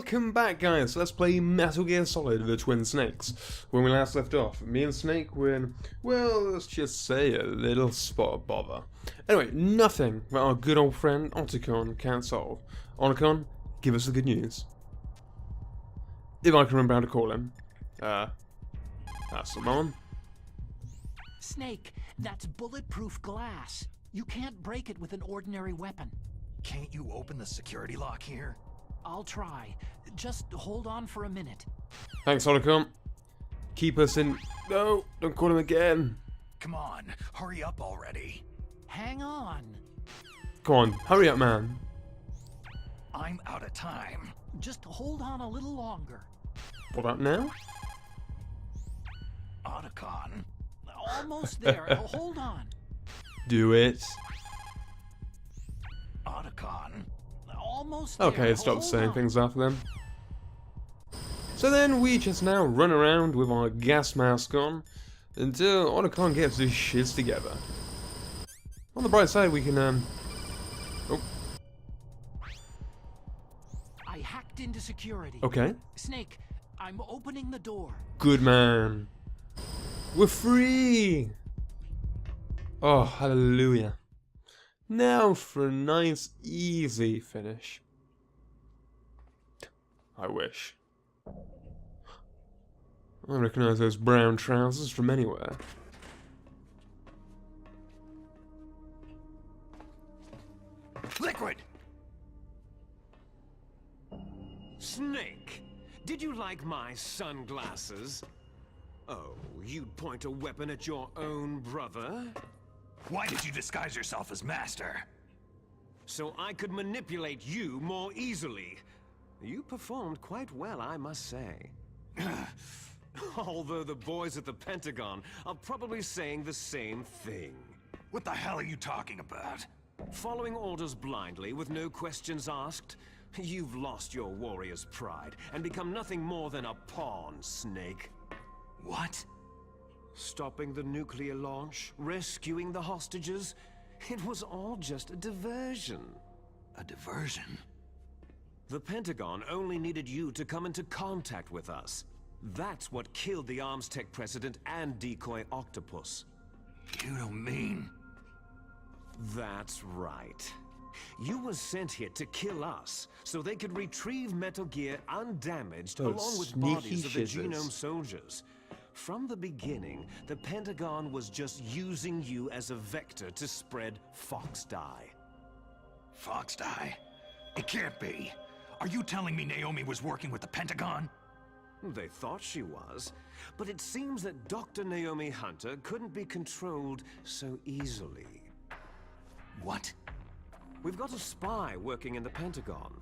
Welcome back, guys. Let's play Metal Gear Solid: The Twin Snakes. When we last left off, me and Snake were in, well, let's just say a little spot of bother. Anyway, nothing that our good old friend Otacon can't solve. Otacon, give us the good news. If I can remember how to call him. That's the one. Snake, that's bulletproof glass. You can't break it with an ordinary weapon. Can't you open the security lock here? I'll try. Just hold on for a minute. Thanks, Otacon. Keep us in... No, don't call him again. Come on, hurry up already. Hang on. Come on, hurry up, man. I'm out of time. Just hold on a little longer. What about now? Otacon. Almost there. Hold on. Do it. Otacon. Almost there. Okay, stop Hold saying on. things after them. So then we just now run around with our gas mask on until Otacon gets his shits together. On the bright side, we can, oh, I hacked into security. okay. Snake, I'm opening the door. Good man. We're free! Oh, hallelujah. Now for a nice, easy finish. I wish. I recognise those brown trousers from anywhere. Liquid! Snake, did you like my sunglasses? Oh, you'd point a weapon at your own brother? Why did you disguise yourself as Master? So I could manipulate you more easily. You performed quite well, I must say. Although the boys at the Pentagon are probably saying the same thing. What the hell are you talking about? Following orders blindly with no questions asked, you've lost your warrior's pride and become nothing more than a pawn, Snake. What? Stopping the nuclear launch, rescuing the hostages, it was all just a diversion. A diversion? The Pentagon only needed you to come into contact with us. That's what killed the Arms Tech president and decoy octopus. You don't mean... That's right. You were sent here to kill us, so they could retrieve Metal Gear undamaged Oh, along with sneaky bodies of the shizzers. genome soldiers. From the beginning, the Pentagon was just using you as a vector to spread Fox Dye. Fox Dye? It can't be. Are you telling me Naomi was working with the Pentagon? They thought she was, but it seems that Dr. Naomi Hunter couldn't be controlled so easily. What? We've got a spy working in the Pentagon.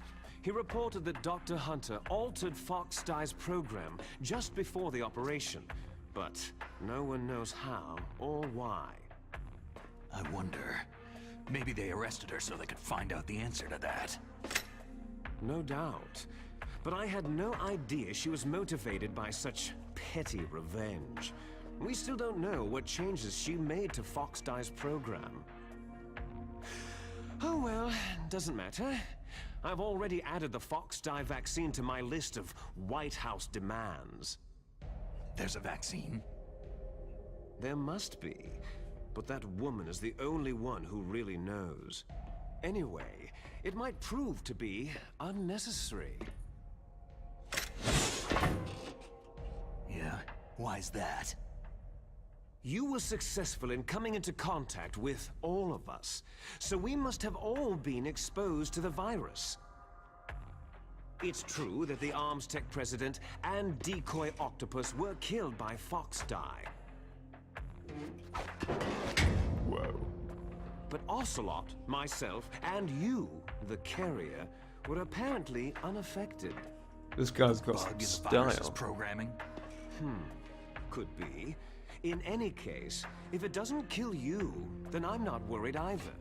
He reported that Dr. Hunter altered Fox Dye's program just before the operation, but no one knows how or why. I wonder... maybe they arrested her so they could find out the answer to that. No doubt. But I had no idea she was motivated by such petty revenge. We still don't know what changes she made to Fox Dye's program. Oh well, doesn't matter. I've already added the Fox Dye vaccine to my list of White House demands. There's a vaccine? There must be, but that woman is the only one who really knows. Anyway, it might prove to be unnecessary. Yeah, why's that? You were successful in coming into contact with all of us, so we must have all been exposed to the virus. It's true that the Arms Tech president and decoy octopus were killed by Fox Dye. Whoa. But Ocelot, myself, and you, the carrier, were apparently unaffected. This guy's got Bug some in the virus's style. programming? Could be. In any case, if it doesn't kill you, then I'm not worried either.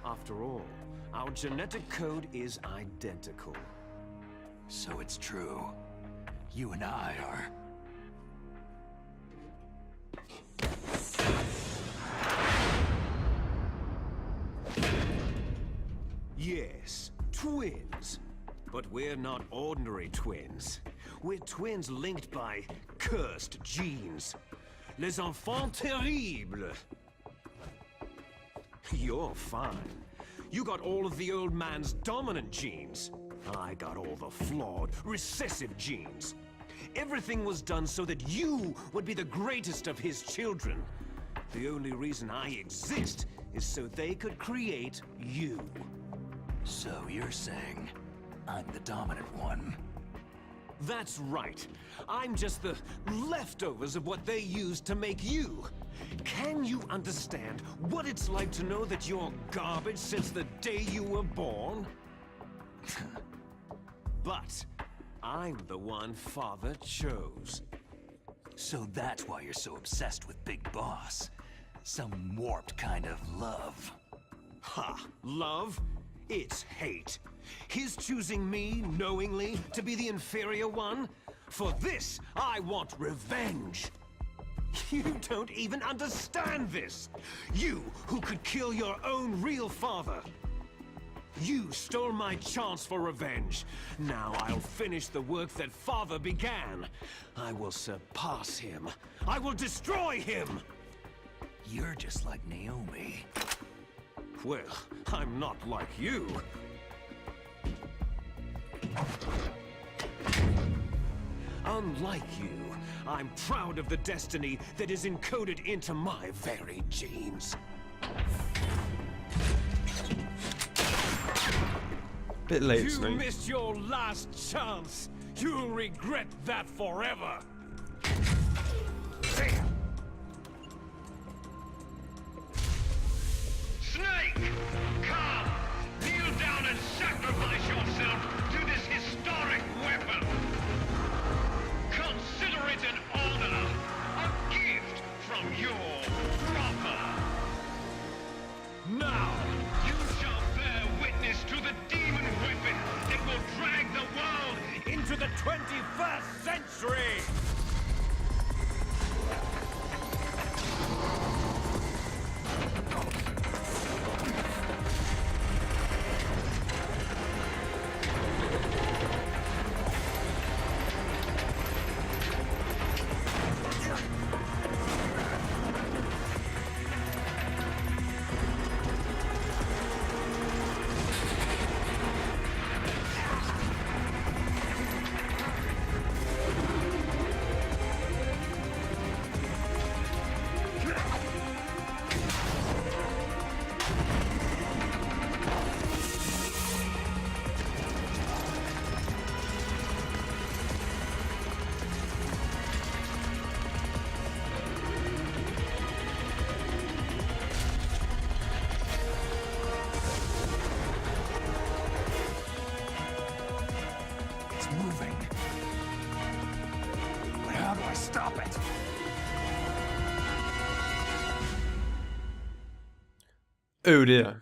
After all, our genetic code is identical. So it's true. You and I are... Yes, twins. But we're not ordinary twins. We're twins linked by cursed genes. Les enfants terribles. You're fine. You got all of the old man's dominant genes. I got all the flawed, recessive genes. Everything was done so that you would be the greatest of his children. The only reason I exist is so they could create you. So you're saying I'm the dominant one? That's right. I'm just the leftovers of what they used to make you. Can you understand what it's like to know that you're garbage since the day you were born? But I'm the one Father chose. So that's why you're so obsessed with Big Boss. Some warped kind of love. Ha! Love? It's hate. His choosing me, knowingly, to be the inferior one? For this, I want revenge. You don't even understand this! You, who could kill your own real father! You stole my chance for revenge. Now I'll finish the work that Father began. I will surpass him. I will destroy him! You're just like Naomi. Well, I'm not like you. Unlike you, I'm proud of the destiny that is encoded into my very genes. Bit late, You Snake. missed your last chance. You'll regret that forever. Damn. Snake! Come! Kneel down and sacrifice yourself to this historic weapon! Consider it an honor, a gift from your brother! Now! You shall bear witness to the demon weapon that will drag the world Into the 21st century! It's moving. But how do I stop it? Oh dear.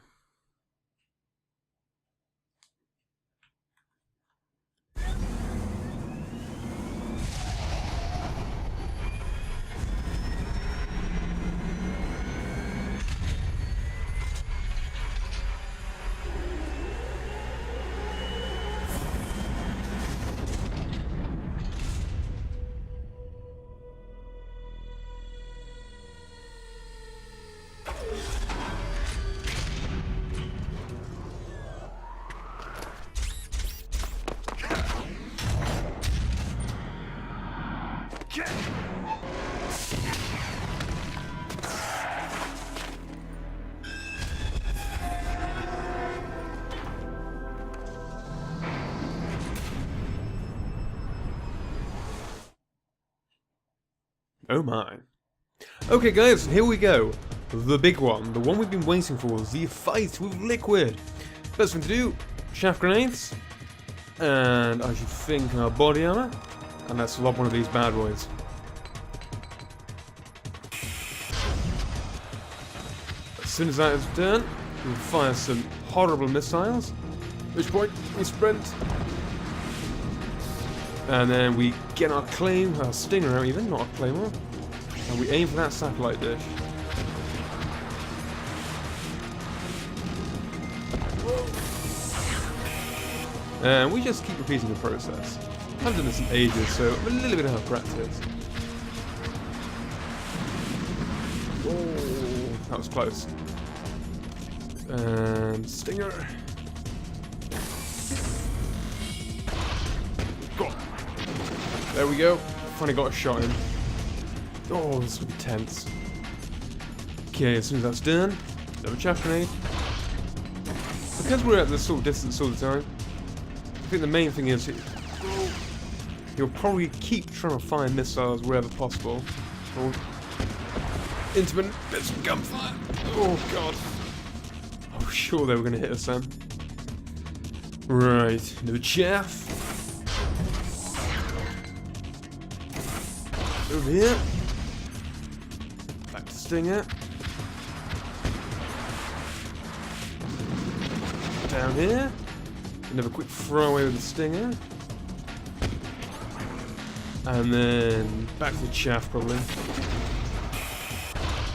Oh my. Okay guys, here we go. The big one. The one we've been waiting for. The fight with Liquid. Best thing to do, chaff grenades. And I should think body armor. And let's lob one of these bad boys. As soon as that is done, we'll fire some horrible missiles. At which point, we sprint. And then we get our claim, our stinger out even, not a claymore. And we aim for that satellite dish. And we just keep repeating the process. I haven't done this in ages, so I'm a little bit out of practice. Oh, that was close. And stinger. Got it. There we go. Finally got a shot in. Oh, this will be tense. Okay, as soon as that's done, another chaff grenade. Because we're at this sort of distance all the time, I think the main thing is you'll probably keep trying to find missiles wherever possible. Or intermittent bits of gunfire. Oh god. Oh, sure they were going to hit us then. Right, no chaff. Over here. Back to stinger. Down here. Another quick throwaway with the stinger. And then back to the chaff probably.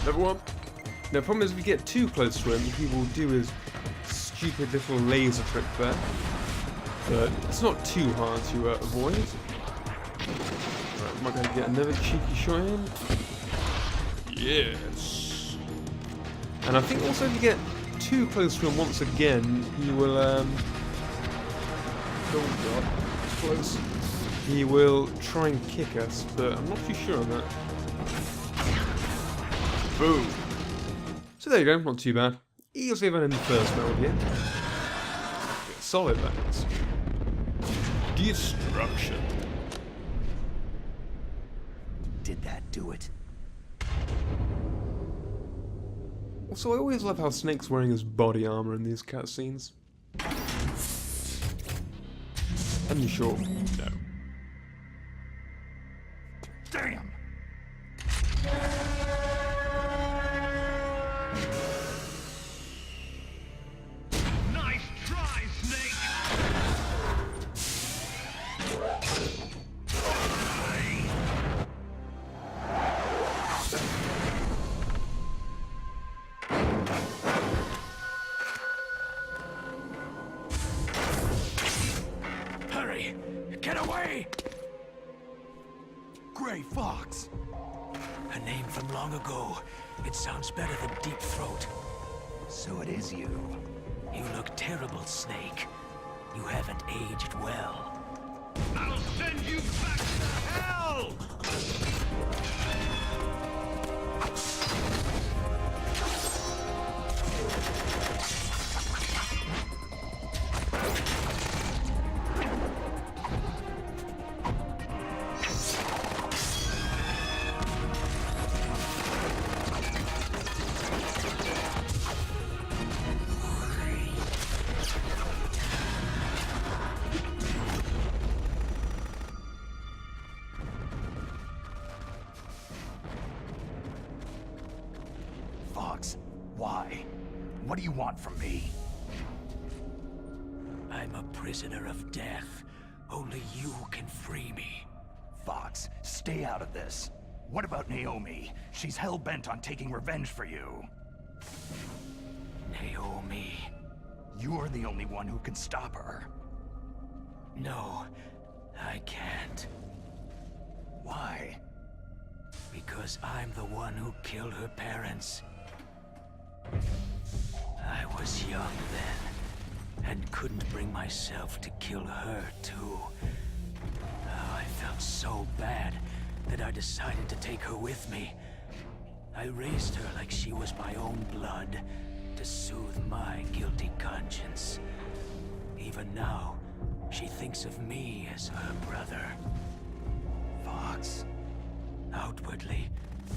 Another one. Now the problem is if you get too close to him, he will do his stupid little laser trick there. But it's not too hard to avoid. Right, am I going to get another cheeky shot in? Yes. And I think also if you get too close to him once again, he will oh god, it's close. He will try and kick us, but I'm not too sure on that. Boom. So there you go, not too bad. Easily better than the first mode here. Solid that is. Destruction. Did that do it? Also, I always love how Snake's wearing his body armor in these cutscenes. Unsure? No. Damn! Nice try, Snake! Hurry! Get away! Gray Fox! A name from long ago. It sounds better than Deep Throat. So it is you. You look terrible, Snake. You haven't aged well. I'll send you back to hell! Fox, why? What do you want from me? I'm a prisoner of death. Only you can free me. Fox, stay out of this. What about Naomi? She's hell-bent on taking revenge for you. Naomi. You're the only one who can stop her. No, I can't. Why? Because I'm the one who killed her parents. I was young then, and couldn't bring myself to kill her too. Oh, I felt so bad that I decided to take her with me. I raised her like she was my own blood, to soothe my guilty conscience. Even now, she thinks of me as her brother. Fox. Outwardly,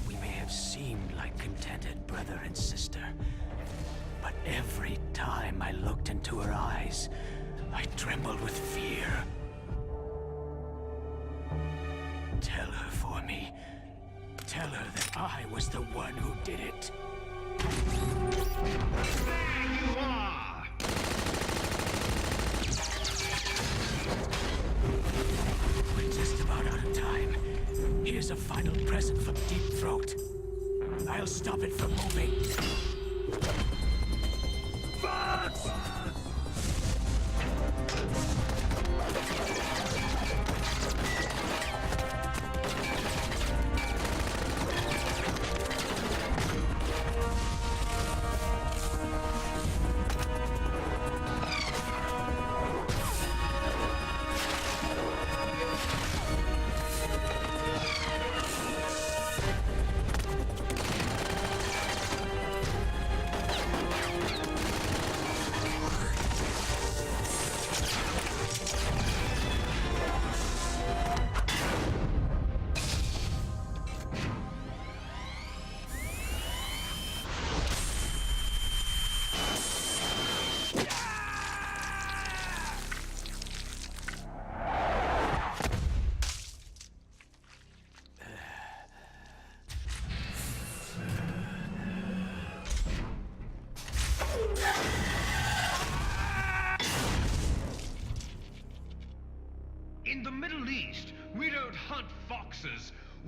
we may have seemed like contented brother and sister. But every time I looked into her eyes, I trembled with fear. Tell her for me. Tell her that I was the one who did it. There you are! We're just about out of time. Here's a final present from Deep Throat. I'll stop it from moving. Fox!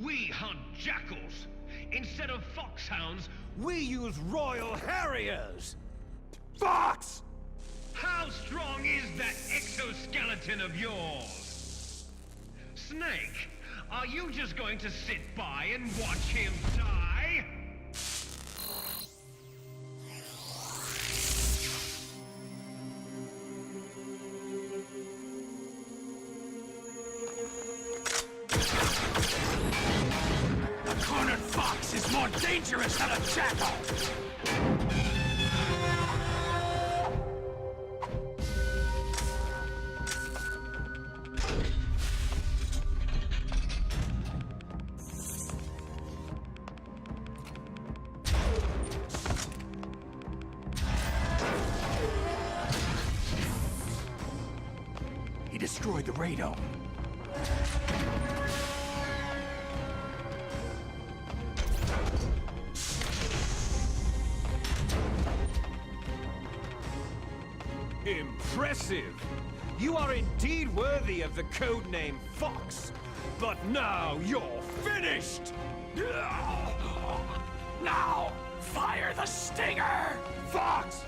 we hunt jackals. Instead of foxhounds, We use Royal Harriers! Fox! how strong is that exoskeleton of yours? Snake, are you just going to sit by and watch him die? A cornered fox is more dangerous than a jackal! He destroyed the radome. Impressive! You are indeed worthy of the codename Fox. But now you're finished! Now, fire the stinger! Fox!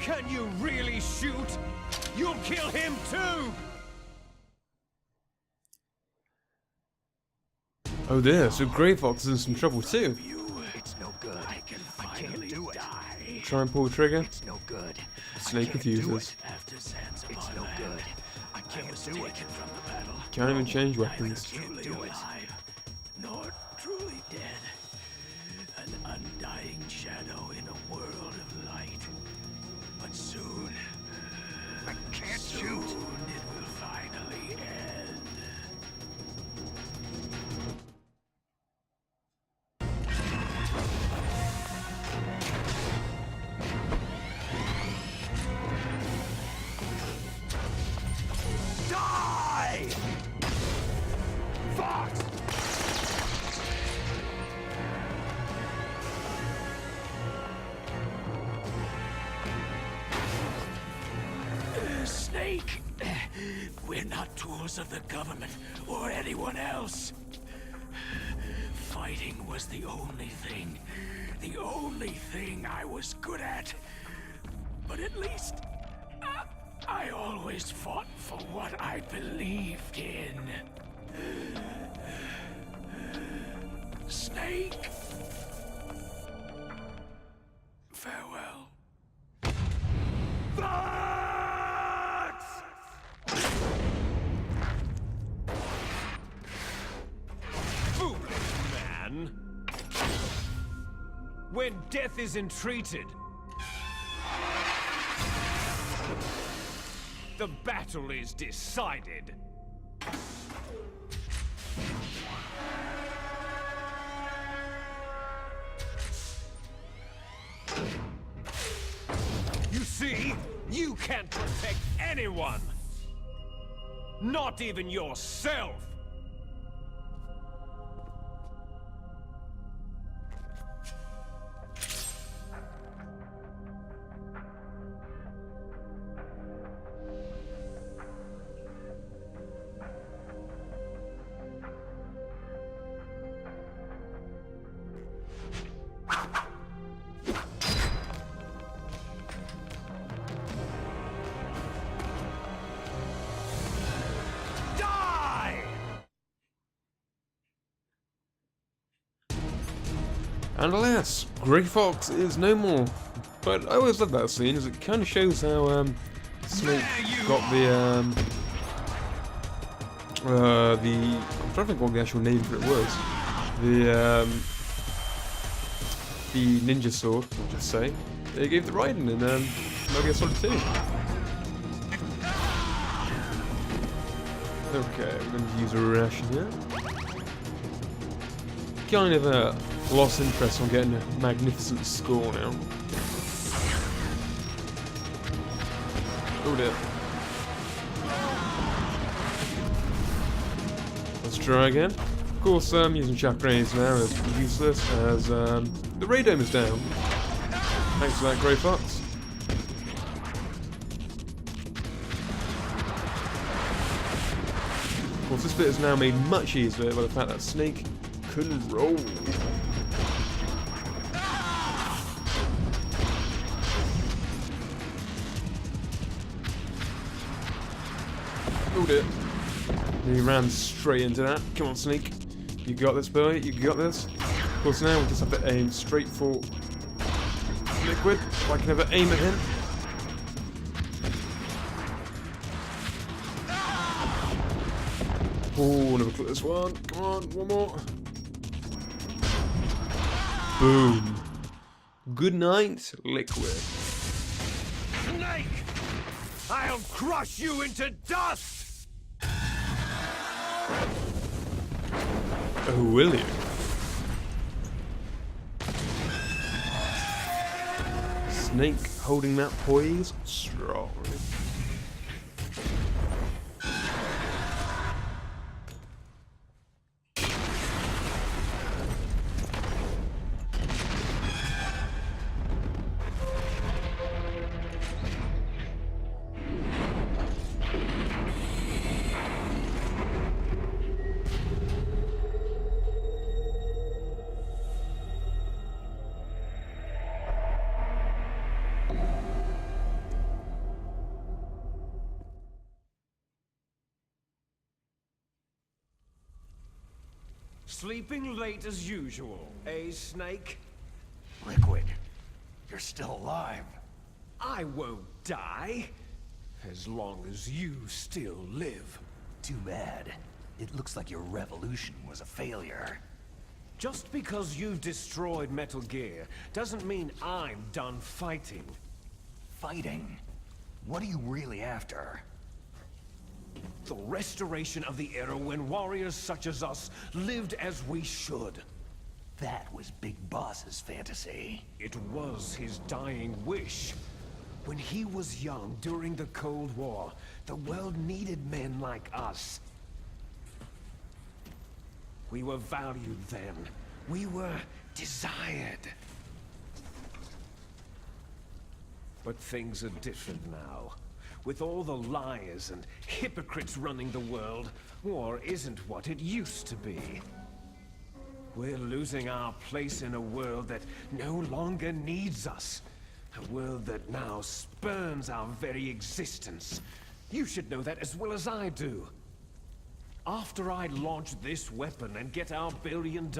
Can you really shoot? You'll kill him too! Oh dear, so Grey Fox is in some trouble too. It's no good. I can finally do it. die. Try and pull the trigger. It's no good. Snake confuses. After Zanzibar It's no land, good. I I can't was do taken it. from the battle. Can't even change Neither weapons. truly do it. alive, nor truly dead. An undying shadow in a world of light. But soon, I can't soon shoot. it will finally end. Die! Fox! Snake, we're not tools of the government or anyone else. Fighting was the only thing I was good at. But at least, I always fought for what I believed in. Snake, farewell. Fox! Foolish man! When death is entreated, the battle is decided. You see, you can't protect anyone. Not even yourself. And alas, Grey Fox is no more. But I always love that scene, as it kind of shows how Snake got the I'm trying to think what the actual name for it was. The ninja sword, I'll just say. They gave the Raiden in Metal Gear Solid 2. Okay, I'm going to use a ration here. Kind of lost interest on getting a magnificent score now. Oh dear. Let's try again. Of course, using chaff grenades now is useless as the radome is down. Thanks for that, Grey Fox. Of course, This bit is now made much easier by the fact that Snake can roll. Oh dear. He ran straight into that. Come on, Snake. You got this, boy. You got this. Of course, now we just have to aim straight for Liquid. If I can ever aim at him. Oh, never click this one. Come on, one more. Boom. Good night, Liquid. Snake! I'll crush you into dust! Oh, will you? Snake holding that poise strong. Sleeping late as usual, eh, Snake? Liquid, you're still alive. I won't die. As long as you still live. Too bad. It looks like your revolution was a failure. Just because you've destroyed Metal Gear doesn't mean I'm done fighting. Fighting? What are you really after? The restoration of the era when warriors such as us lived as we should. That was Big Boss's fantasy. It was his dying wish. When he was young during the Cold War, the world needed men like us. We were valued then. We were desired. But things are different now. With all the liars and hypocrites running the world, war isn't what it used to be. We're losing our place in a world that no longer needs us. A world that now spurns our very existence. You should know that as well as I do. After I launch this weapon and get our $1 billion,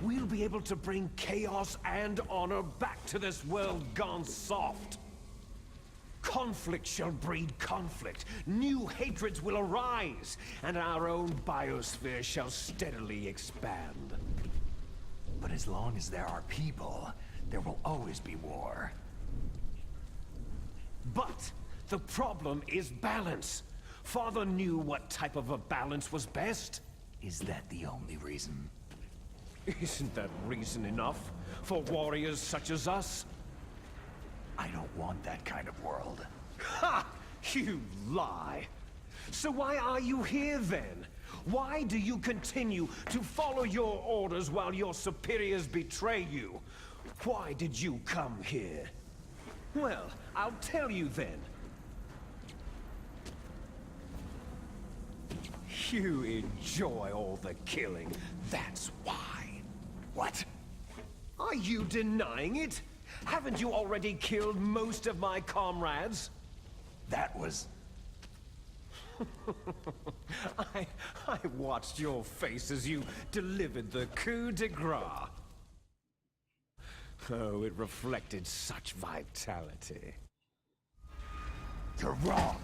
we'll be able to bring chaos and honor back to this world gone soft. Conflict shall breed conflict, new hatreds will arise, and our own biosphere shall steadily expand. But as long as there are people, there will always be war. But the problem is balance. Father knew what type of a balance was best. Is that the only reason? Isn't that reason enough for warriors such as us? I don't want that kind of world. Ha! You lie! So why are you here then? Why do you continue to follow your orders while your superiors betray you? Why did you come here? Well, I'll tell you then. You enjoy all the killing, that's why. What? Are you denying it? Haven't you already killed most of my comrades? That was... I watched your face as you delivered the coup de grace. Oh, it reflected such vitality. You're wrong.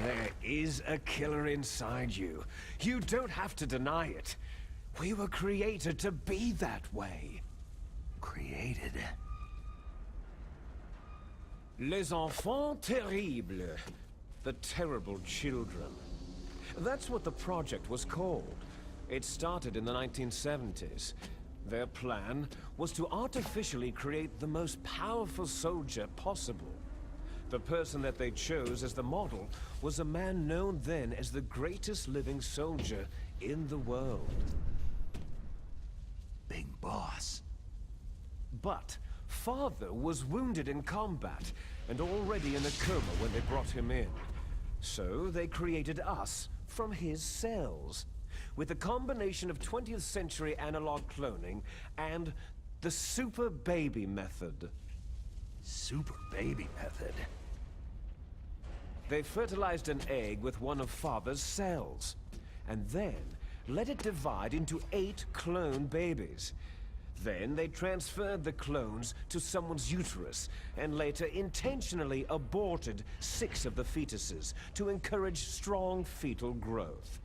There is a killer inside you. You don't have to deny it. We were created to be that way. Created? Les enfants terribles. The terrible children. That's what the project was called. It started in the 1970s. Their plan was to artificially create the most powerful soldier possible. The person that they chose as the model was a man known then as the greatest living soldier in the world. Big Boss. But Father was wounded in combat and already in a coma when they brought him in. So they created us from his cells, with a combination of 20th century analog cloning and the super baby method. Super baby method. They fertilized an egg with one of Father's cells, and then let it divide into 8 clone babies. Then they transferred the clones to someone's uterus, and later intentionally aborted 6 of the fetuses to encourage strong fetal growth.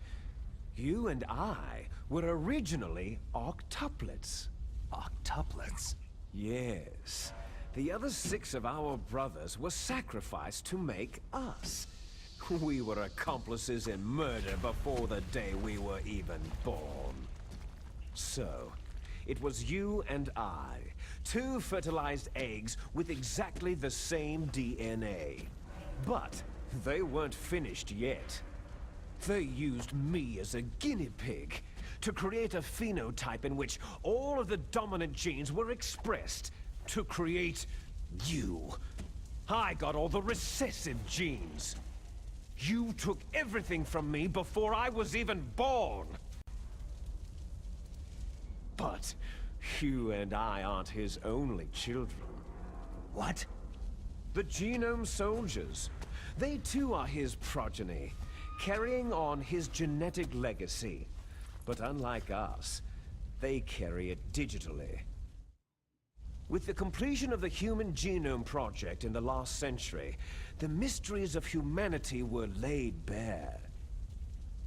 You and I were originally octuplets. Octuplets? Yes. The other 6 of our brothers were sacrificed to make us. We were accomplices in murder before the day we were even born. So, it was you and I, 2 fertilized eggs with exactly the same DNA. But they weren't finished yet. They used me as a guinea pig to create a phenotype in which all of the dominant genes were expressed to create you. I got all the recessive genes. You took everything from me before I was even born. But you and I aren't his only children. What? The Genome Soldiers. They too are his progeny, carrying on his genetic legacy. But unlike us, they carry it digitally. With the completion of the Human Genome Project in the last century, the mysteries of humanity were laid bare.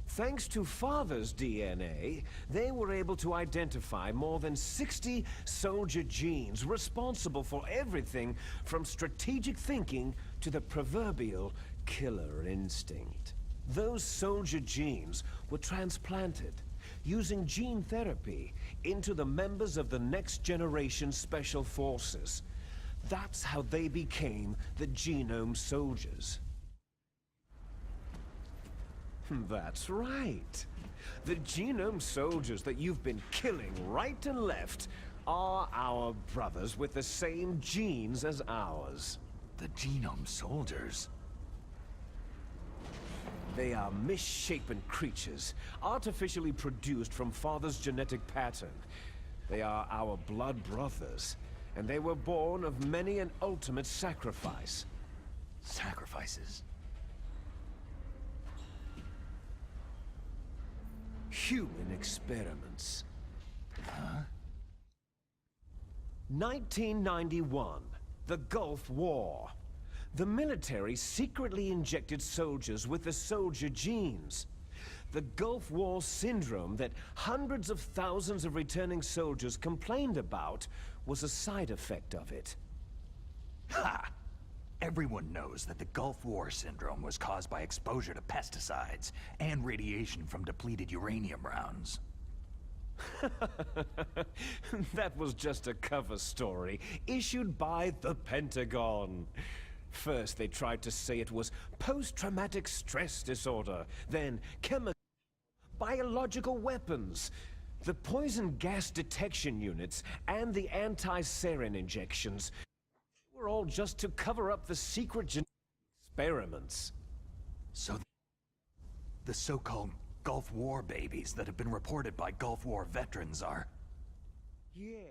Thanks to Father's DNA, they were able to identify more than 60 soldier genes responsible for everything from strategic thinking to the proverbial killer instinct. Those soldier genes were transplanted, using gene therapy, into the members of the next generation Special Forces. That's how they became the Genome Soldiers. That's right. The Genome Soldiers that you've been killing right and left are our brothers with the same genes as ours. The Genome Soldiers? They are misshapen creatures, artificially produced from Father's genetic pattern. They are our blood brothers, and they were born of many an ultimate sacrifice. Sacrifices? Human experiments. Huh? 1991, the Gulf War. The military secretly injected soldiers with the soldier genes. The Gulf War syndrome that hundreds of thousands of returning soldiers complained about was a side effect of it. Ha! Everyone knows that the Gulf War syndrome was caused by exposure to pesticides and radiation from depleted uranium rounds. That was just a cover story issued by the Pentagon. First, they tried to say it was post-traumatic stress disorder, then biological weapons. The poison gas detection units and the anti-sarin injections were all just to cover up the secret experiments. So the so-called Gulf War babies that have been reported by Gulf War veterans are... Yeah.